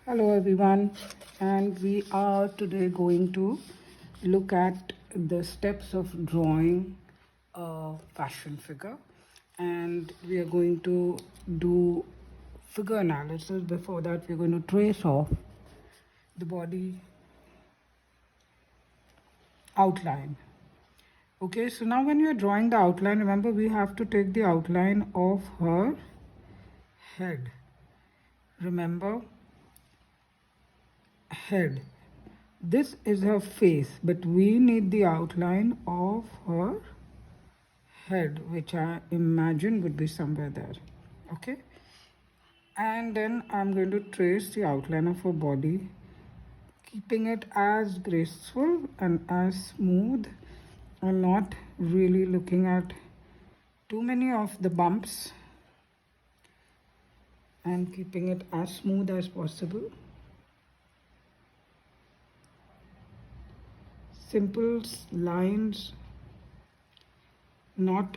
Hello everyone, and we are today going to look at the steps of drawing a fashion figure, and we are going to do figure analysis. Before that, we're going to trace off the body outline. Okay, so now when you're drawing the outline, remember we have to take the outline of her head. Remember, head. This is her face, but we need the outline of her head, which I imagine would be somewhere there. Okay, and then I'm going to trace the outline of her body, keeping it as graceful and as smooth, and not really looking at too many of the bumps, and keeping it as smooth as possible. Simple lines, not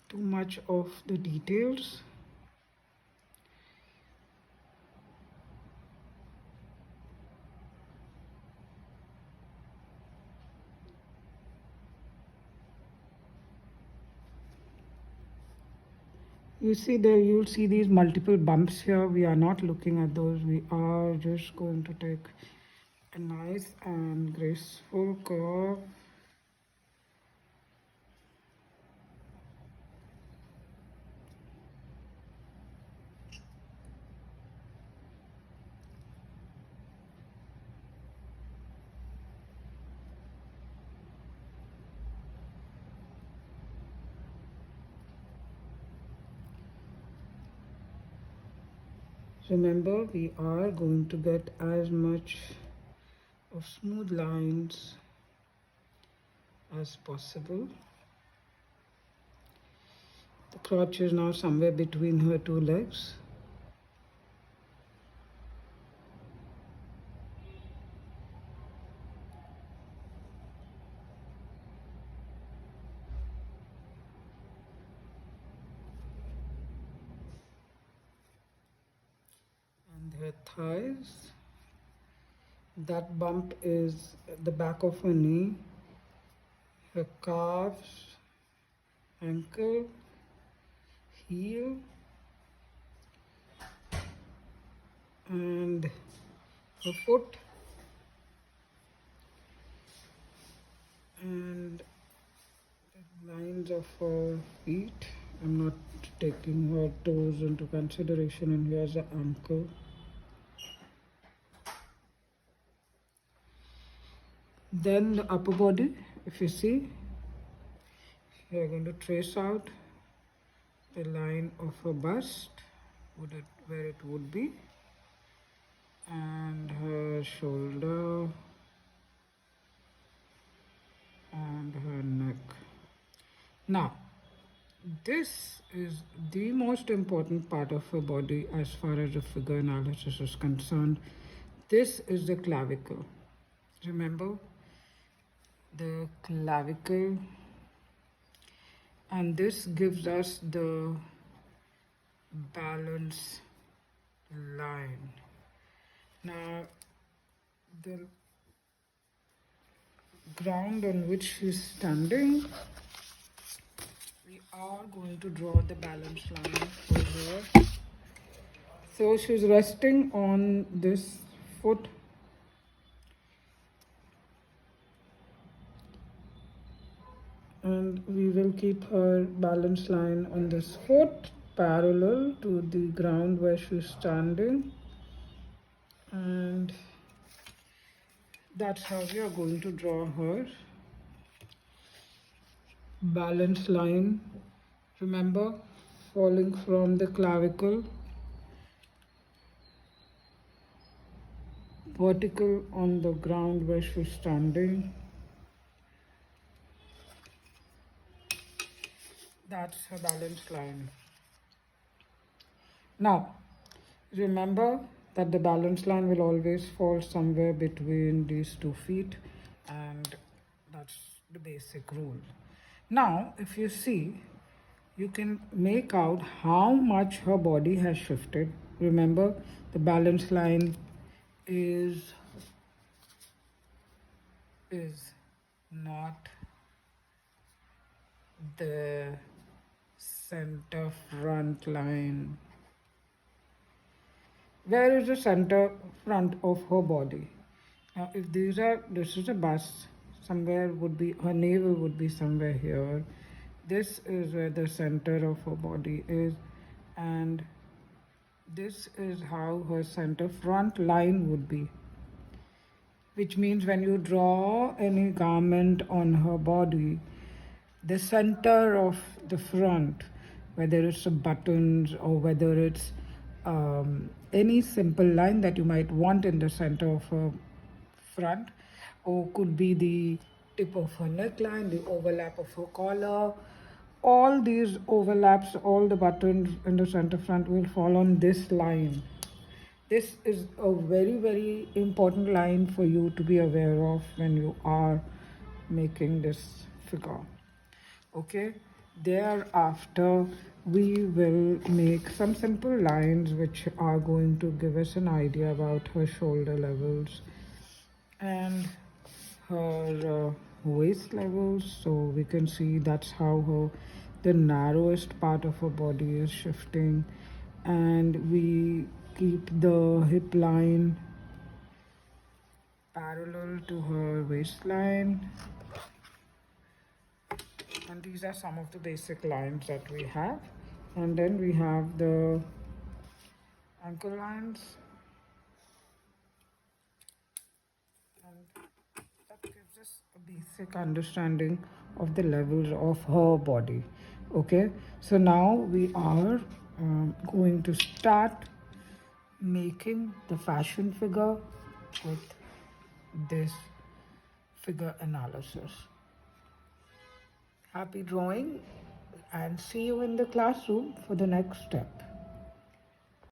too much of the details. You see there, you'll see these multiple bumps here. We are not looking at those. We are just going to take a nice and graceful curve. Remember, we are going to get as much of smooth lines as possible. The crotch is now somewhere between her two legs. And her thighs. That bump is the back of her knee, her calves, ankle, heel, and her foot, and the lines of her feet. I'm not taking her toes into consideration, and here's the ankle. Then the upper body, if you see, you're going to trace out the line of her bust, where it would be, and her shoulder and her neck. Now, this is the most important part of her body as far as the figure analysis is concerned. This is the clavicle. Remember, the clavicle, and this gives us the balance line. Now, the ground on which she's standing, we are going to draw the balance line for her. So she's resting on this foot, and we will keep her balance line on this foot parallel to the ground where she's standing, and that's how we are going to draw her balance line. Remember, falling from the clavicle, vertical on the ground where she's standing. That's her balance line. Now, remember that the balance line will always fall somewhere between these 2 feet, and that's the basic rule. Now, if you see, you can make out how much her body has shifted. Remember, the balance line is is not the center front line. Where is the center front of her body? Now, if this is a bust, somewhere would be, her navel would be somewhere here. This is where the center of her body is, and this is how her center front line would be. Which means when you draw any garment on her body, the center of the front, whether it's the buttons or whether it's any simple line that you might want in the center of her front, or could be the tip of her neckline, the overlap of her collar. All these overlaps, all the buttons in the center front will fall on this line. This is a very, very important line for you to be aware of when you are making this figure. Okay, thereafter we will make some simple lines which are going to give us an idea about her shoulder levels and her waist levels. So we can see that's how the narrowest part of her body is shifting, and we keep the hip line parallel to her waistline. And these are some of the basic lines that we have. And then we have the ankle lines, and that gives us a basic understanding of the levels of her body. Okay, so now we are going to start making the fashion figure with this figure analysis. Happy drawing, and see you in the classroom for the next step.